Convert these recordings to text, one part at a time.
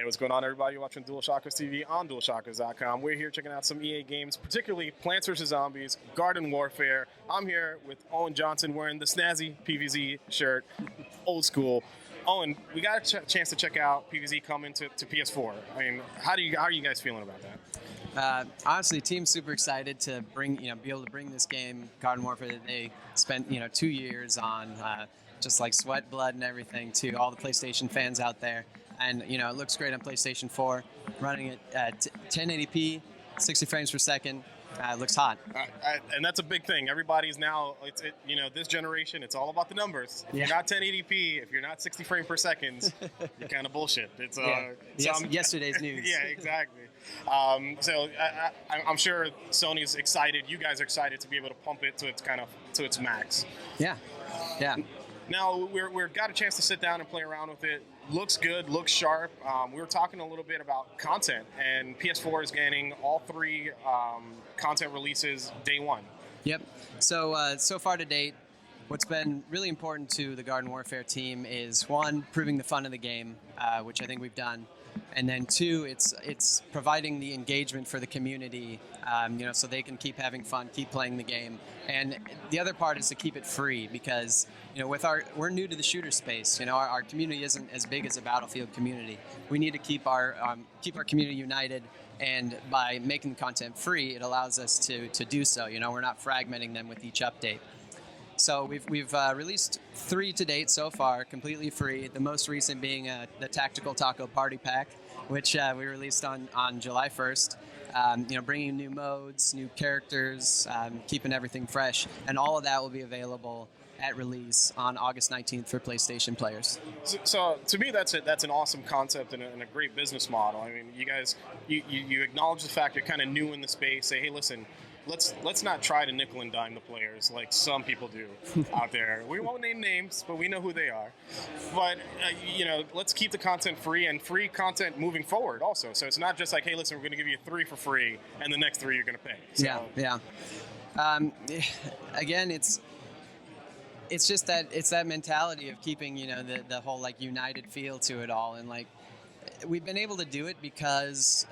Hey, what's going on, everybody? You're watching DualShockers TV on DualShockers.com. We're here checking out some EA games, particularly Plants vs. Zombies, Garden Warfare. I'm here with Owen Johnson wearing the snazzy PvZ shirt, old school. Owen, we got a chance to check out PvZ coming to PS4. I mean, how are you guys feeling about that? Honestly, the team's super excited to be able to bring this game, Garden Warfare, that they spent, 2 years on, just like sweat, blood, and everything, to all the PlayStation fans out there. And, it looks great on PlayStation 4, running it at 1080p, 60 frames per second. It looks hot. And that's a big thing. Everybody's now, this generation, it's all about the numbers. If you're not 1080p, if you're not 60 frames per second, you're kind of bullshit. It's yesterday's news. Yeah, exactly. So I'm sure Sony's excited. You guys are excited to be able to pump it to its max. Yeah. Now we're got a chance to sit down and play around with it. Looks good, looks sharp. We were talking a little bit about content, and PS4 is getting all 3 content releases day one. Yep. So far to date, what's been really important to the Garden Warfare team is, 1, proving the fun of the game, which I think we've done. And then 2, it's providing the engagement for the community, so they can keep having fun, keep playing the game. And the other part is to keep it free, because we're new to the shooter space. Our community isn't as big as a Battlefield community. We need to keep our community united, and by making the content free, it allows us to do so. We're not fragmenting them with each update. So we've released 3 to date so far, completely free. The most recent being the Tactical Taco Party Pack, which we released on July 1st. Bringing new modes, new characters, keeping everything fresh, and all of that will be available at release on August 19th for PlayStation players. So to me, that's an awesome concept and a great business model. I mean, you guys, you acknowledge the fact you're kind of new in the space. Say, hey, listen. Let's not try to nickel and dime the players like some people do out there. We won't name names, but we know who they are. But let's keep the content free, and free content moving forward also. So it's not just like, hey, listen, we're going to give you 3 for free, and the next 3 you're going to pay. So, yeah. Again, it's just that mentality of keeping the whole like united feel to it all, and like. We've been able to do it because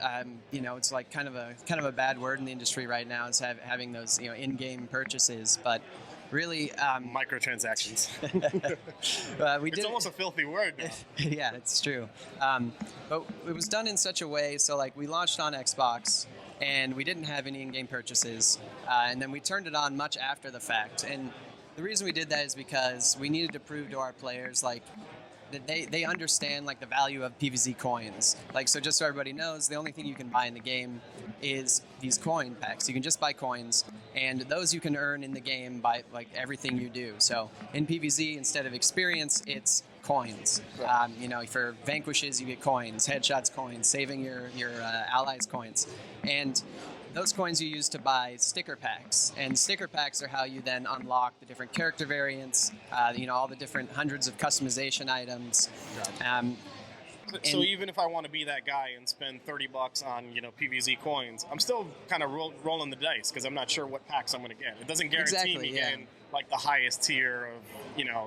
it's like kind of a bad word in the industry right now, is having those in-game purchases, but really microtransactions. It's almost a filthy word now. Yeah, it's true. But it was done in such a way, so like we launched on Xbox and we didn't have any in-game purchases, and then we turned it on much after the fact. And the reason we did that is because we needed to prove to our players that they understand like the value of PvZ coins. Like, so just so everybody knows, the only thing you can buy in the game is these coin packs. You can just buy coins, and those you can earn in the game by like everything you do. So in PvZ, instead of experience, it's coins. For vanquishes, you get coins, headshots coins, saving your allies coins. And those coins you use to buy sticker packs, and sticker packs are how you then unlock the different character variants, all the different hundreds of customization items. So even if I want to be that guy and spend $30 on PvZ coins, I'm still kind of rolling the dice because I'm not sure what packs I'm going to get. It doesn't guarantee me getting like the highest tier of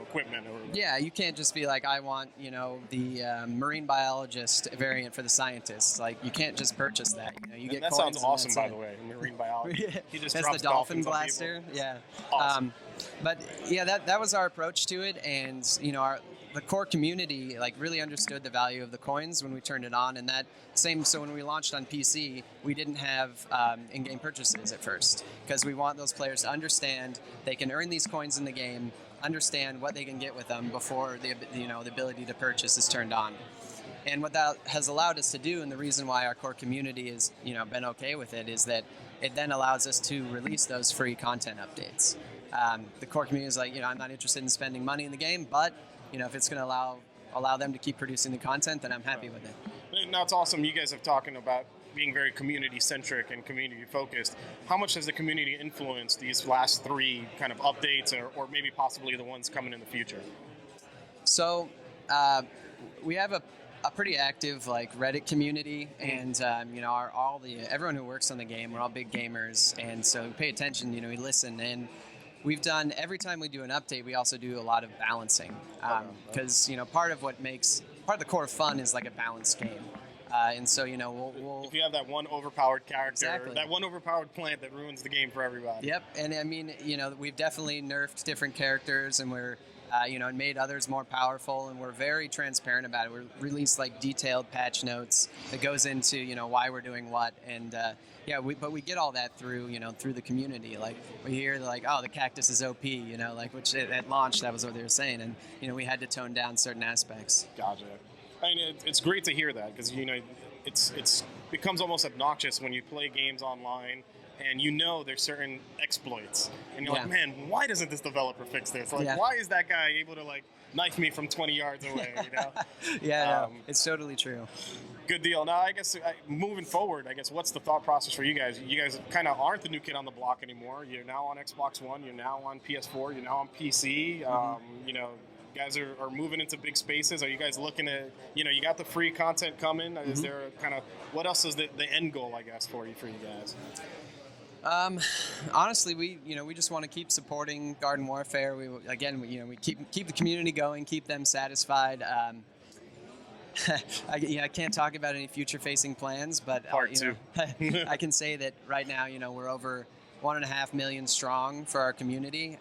equipment. Yeah, you can't just be like, I want the marine biologist variant for the scientists. Like, you can't just purchase that. You get that coins. Sounds awesome, by the way. Marine biology. He just that's the dolphin blaster. Yeah. Awesome. But yeah, that was our approach to it, and the core community like really understood the value of the coins when we turned it on, and so when we launched on PC, we didn't have in-game purchases at first, because we want those players to understand they can earn these coins in the game, understand what they can get with them before the ability to purchase is turned on. And what that has allowed us to do, and the reason why our core community has been okay with it, is that it then allows us to release those free content updates. The core community is like, I'm not interested in spending money in the game, but if it's going to allow them to keep producing the content, then I'm happy with it. Now, it's awesome. You guys have talking about being very community-centric and community-focused. How much has the community influenced these last 3 kind of updates, or maybe possibly the ones coming in the future? So we have a pretty active like Reddit community, and everyone who works on the game, we're all big gamers, and so we pay attention. We listen, and we've done, every time we do an update, we also do a lot of balancing, because part of the core fun is like a balanced game. And so, we'll if you have that one overpowered character, Exactly. that one overpowered plant that ruins the game for everybody. Yep, and I mean, we've definitely nerfed different characters, and we're, and made others more powerful, and we're very transparent about it. We release like detailed patch notes that goes into, why we're doing what, and but we get all that through, through the community. Like we hear like, oh, the cactus is OP, which at launch that was what they were saying, and we had to tone down certain aspects. Gotcha. I mean, it's great to hear that because it's becomes almost obnoxious when you play games online and there's certain exploits and you're like, man, why doesn't this developer fix this? Like, why is that guy able to like knife me from 20 yards away? No, it's totally true. Good deal. Now, I guess moving forward, what's the thought process for you guys? You guys kind of aren't the new kid on the block anymore. You're now on Xbox One. You're now on PS4. You're now on PC. You guys are moving into big spaces. Are you guys looking at, you got the free content coming? Is there what else is the end goal, I guess, for you guys? Honestly, we just want to keep supporting Garden Warfare. We keep the community going, keep them satisfied. I can't talk about any future-facing plans, but I can say that right now, we're over 1.5 million strong for our community.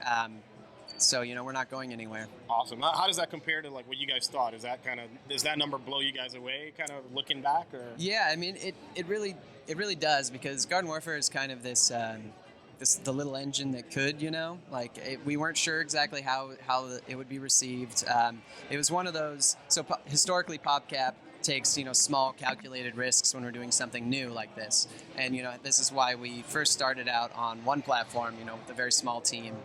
So we're not going anywhere. Awesome. How does that compare to like what you guys thought? Does that number blow you guys away? Kind of looking back, or? Yeah, I mean it really does, because Garden Warfare is kind of this the little engine that could, we weren't sure exactly how it would be received. It was one of those. So historically, PopCap takes small calculated risks when we're doing something new like this, and this is why we first started out on one platform, with a very small team.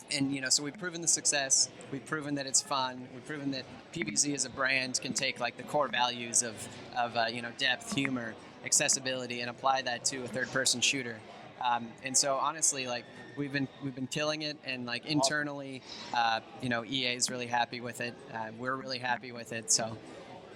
And so we've proven the success. We've proven that it's fun. We've proven that PvZ as a brand can take like the core values of depth, humor, accessibility, and apply that to a third-person shooter. And so honestly, like we've been killing it, and like internally, EA is really happy with it. We're really happy with it. So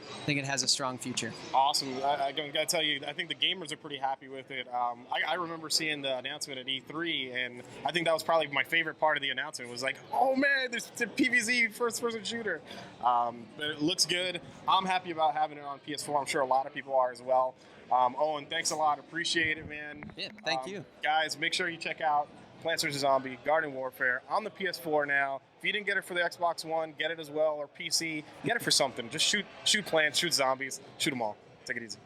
I think it has a strong future. Awesome. I gotta tell you, I think the gamers are pretty happy with it. I remember seeing the announcement at E3, and I think that was probably my favorite part of the announcement. It was like, oh man, there's a PvZ first-person shooter. But it looks good. I'm happy about having it on PS4. I'm sure a lot of people are as well. Owen, thanks a lot. Appreciate it, man. Yeah, thank you. Guys, make sure you check out Plants vs. Zombie, Garden Warfare on the PS4 now. If you didn't get it for the Xbox One, get it as well, or PC. Get it for something. Just shoot plants, shoot zombies, shoot them all. Take it easy.